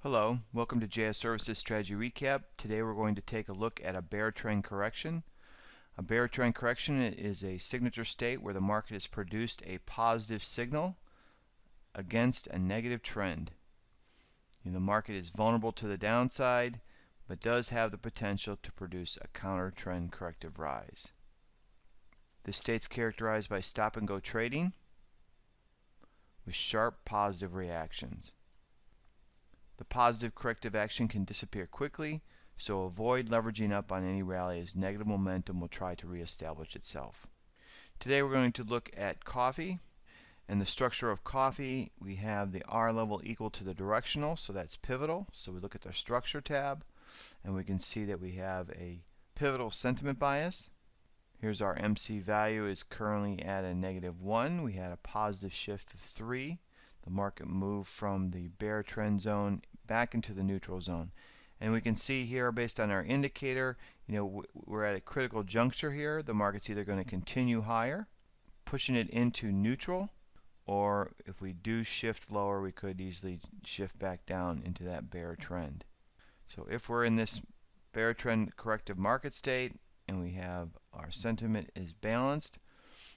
Hello, welcome to JS Services Strategy Recap. Today we're going to take a look at a bear trend correction. A bear trend correction is a signature state where the market has produced a positive signal against a negative trend. The market is vulnerable to the downside, but does have the potential to produce a counter trend corrective rise. This state's characterized by stop and go trading with sharp positive reactions. The positive corrective action can disappear quickly, so avoid leveraging up on any rally as negative momentum will try to reestablish itself. Today we're going to look at coffee. And the structure of coffee, we have the R level equal to the directional, so that's pivotal. So we look at the structure tab, and we can see that we have a pivotal sentiment bias. Here's our MC value is currently at a -1. We had a positive shift of 3. The market moved from the bear trend zone back into the neutral zone. And we can see here, based on our indicator, we're at a critical juncture here. The market's either going to continue higher, pushing it into neutral, or if we do shift lower, we could easily shift back down into that bear trend. So if we're in this bear trend corrective market state and we have our sentiment is balanced,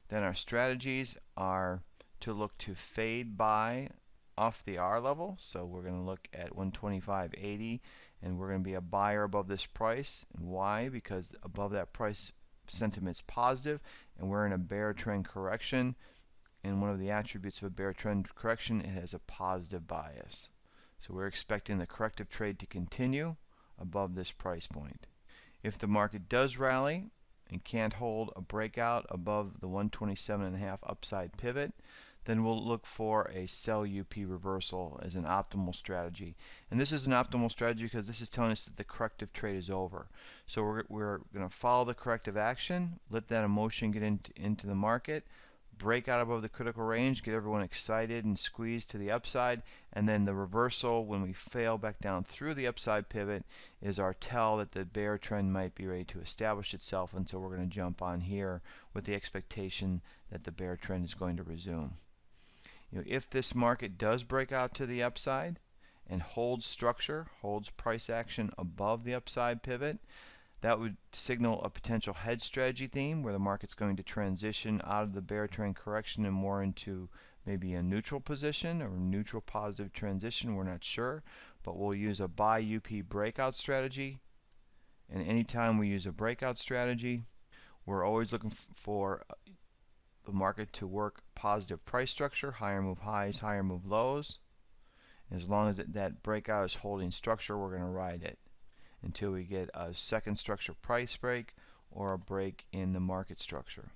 then our strategies are to look to fade buy off the R level. So we're going to look at 125.80, and we're going to be a buyer above this price. And why? Because above that price sentiment's positive, and we're in a bear trend correction. And one of the attributes of a bear trend correction, it has a positive bias. So we're expecting the corrective trade to continue above this price point. If the market does rally and can't hold a breakout above the 127.5 upside pivot, then we'll look for a sell UP reversal as an optimal strategy. And this is an optimal strategy because this is telling us that the corrective trade is over. So we're going to follow the corrective action, let that emotion get into the market, break out above the critical range, get everyone excited and squeezed to the upside, and then the reversal, when we fail back down through the upside pivot, is our tell that the bear trend might be ready to establish itself, and so we're going to jump on here with the expectation that the bear trend is going to resume. If this market does break out to the upside and holds structure, holds price action above the upside pivot, that would signal a potential hedge strategy theme where the market's going to transition out of the bear trend correction and more into maybe a neutral position or neutral positive transition. We're not sure, but we'll use a buy UP breakout strategy. And anytime we use a breakout strategy, we're always looking for the market to work positive price structure, higher move highs, higher move lows. And as long as that breakout is holding structure, we're going to ride it until we get a second structure price break or a break in the market structure.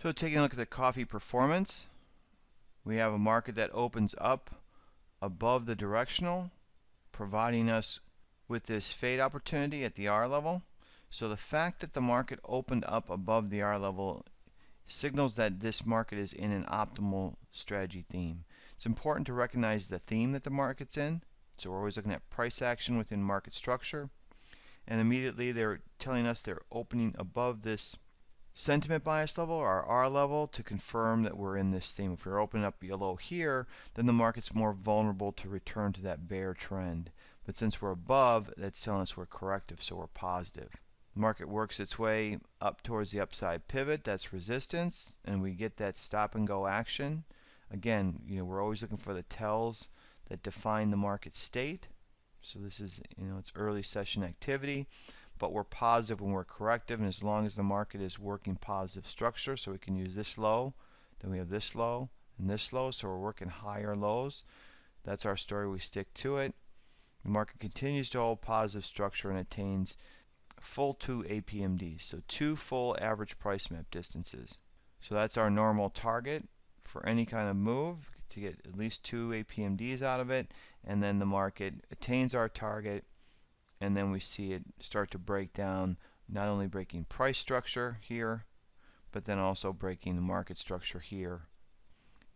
So taking a look at the coffee performance, we have a market that opens up above the directional, providing us with this fade opportunity at the R level. So the fact that the market opened up above the R level signals that this market is in an optimal strategy theme. It's important to recognize the theme that the market's in. So we're always looking at price action within market structure. And immediately they're telling us they're opening above this sentiment bias level, or R level, to confirm that we're in this theme. If we're opening up below here, then the market's more vulnerable to return to that bear trend. But since we're above, that's telling us we're corrective, so we're positive. The market works its way up towards the upside pivot, that's resistance, and we get that stop and go action. Again, we're always looking for the tells that define the market state. So this is, it's early session activity, but we're positive when we're corrective, and as long as the market is working positive structure, so we can use this low, then we have this low and this low, so we're working higher lows. That's our story, we stick to it. The market continues to hold positive structure and attains full 2 APMDs, so 2 full average price map distances. So that's our normal target for any kind of move, to get at least 2 APMDs out of it, and then the market attains our target, and then we see it start to break down, not only breaking price structure here, but then also breaking the market structure here.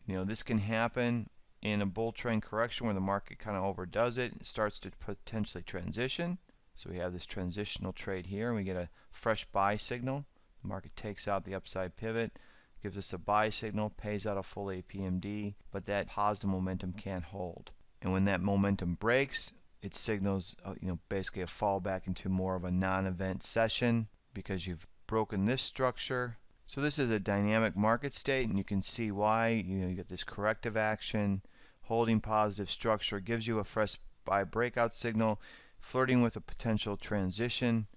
This can happen in a bull trend correction where the market kind of overdoes it. It starts to potentially transition. So we have this transitional trade here, and we get a fresh buy signal. The market takes out the upside pivot, gives us a buy signal, pays out a full APMD, but that positive momentum can't hold. And when that momentum breaks, it signals basically a fallback into more of a non-event session because you've broken this structure. So this is a dynamic market state, and you can see why. You get this corrective action, holding positive structure, gives you a fresh buy breakout signal, flirting with a potential transition,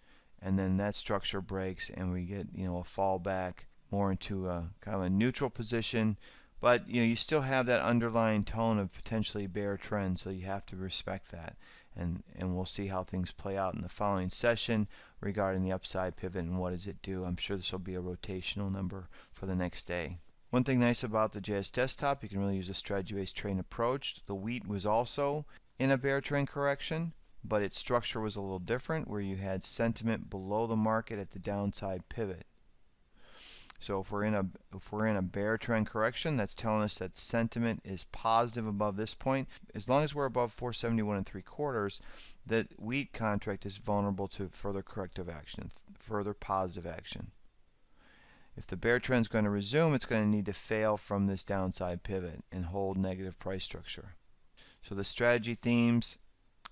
and then that structure breaks and we get a fallback more into a kind of a neutral position. But you still have that underlying tone of potentially bear trend, so you have to respect that. And we'll see how things play out in the following session regarding the upside pivot and what does it do. I'm sure this will be a rotational number for the next day. One thing nice about the JS desktop, you can really use a strategy-based trading approach. The wheat was also in a bear trend correction, but its structure was a little different, where you had sentiment below the market at the downside pivot. So if we're in a bear trend correction, that's telling us that sentiment is positive above this point. As long as we're above 471 3/4, the wheat contract is vulnerable to further corrective action, further positive action. If the bear trend is going to resume, it's going to need to fail from this downside pivot and hold negative price structure. So the strategy themes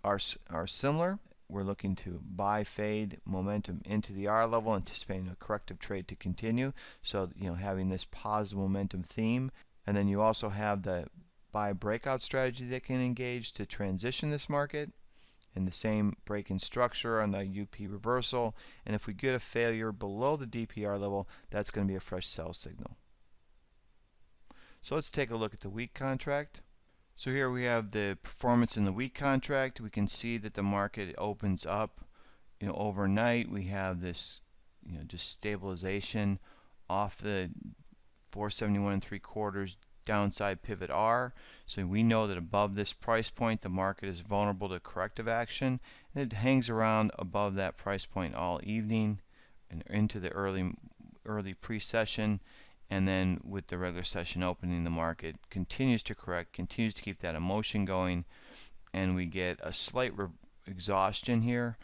are similar. We're looking to buy fade momentum into the R level, anticipating a corrective trade to continue. So having this positive momentum theme, and then you also have the buy breakout strategy that can engage to transition this market, and the same break in structure on the UP reversal. And if we get a failure below the DPR level, that's going to be a fresh sell signal. So let's take a look at the wheat contract. So here we have the performance in the wheat contract. We can see that the market opens up overnight. We have this just stabilization off the 471 3/4 downside pivot R. So we know that above this price point the market is vulnerable to corrective action, and it hangs around above that price point all evening and into the early pre-session. And then with the regular session opening, the market continues to correct, continues to keep that emotion going, and we get a slight exhaustion here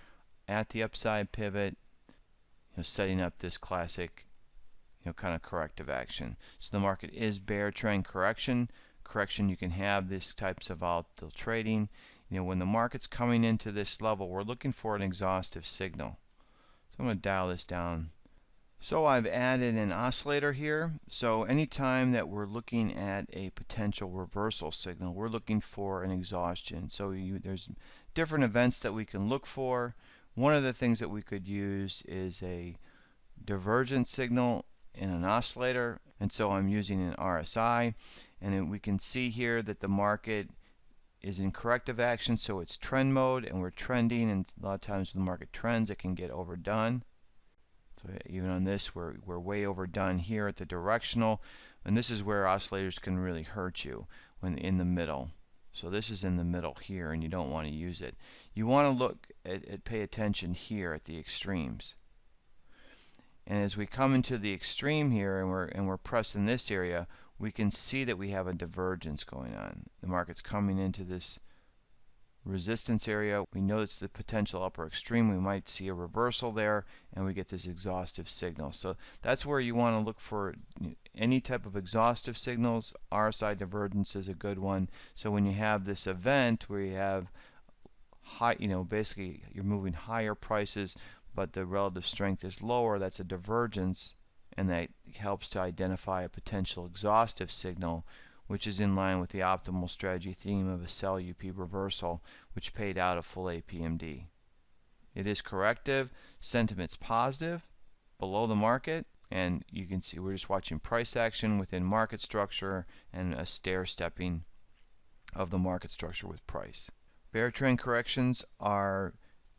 at the upside pivot, setting up this classic kind of corrective action. So the market is bear trend correction. You can have these types of volatile trading. When the market's coming into this level, we're looking for an exhaustive signal. So I'm going to dial this down. So I've added an oscillator here. So anytime that we're looking at a potential reversal signal, we're looking for an exhaustion. So there's different events that we can look for. One of the things that we could use is a divergence signal in an oscillator, and so I'm using an RSI, and we can see here that the market is in corrective action, so it's trend mode and we're trending, and a lot of times when the market trends it can get overdone. So even on this we're way overdone here at the directional, and this is where oscillators can really hurt you when in the middle. So this is in the middle here and you don't want to use it. You want to look at pay attention here at the extremes. And as we come into the extreme here and we're pressing this area, we can see that we have a divergence going on. The market's coming into this resistance area. We know it's the potential upper extreme. We might see a reversal there and we get this exhaustive signal. So that's where you want to look for any type of exhaustive signals. RSI divergence is a good one. So when you have this event where you have high, basically you're moving higher prices but the relative strength is lower, that's a divergence, and that helps to identify a potential exhaustive signal, which is in line with the optimal strategy theme of a sell UP reversal, which paid out a full APMD. It is corrective, sentiment's positive, below the market, and you can see we're just watching price action within market structure and a stair-stepping of the market structure with price. Bear trend corrections are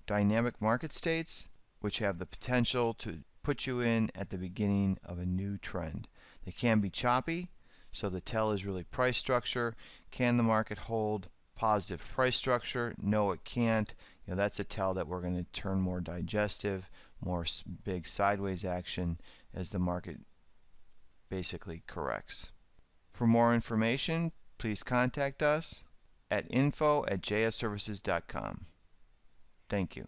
dynamic market states which have the potential to put you in at the beginning of a new trend. They can be choppy, so the tell is really price structure. Can the market hold positive price structure? No, it can't. That's a tell that we're going to turn more digestive, more big sideways action as the market basically corrects. For more information, please contact us at info@jsservices.com. Thank you.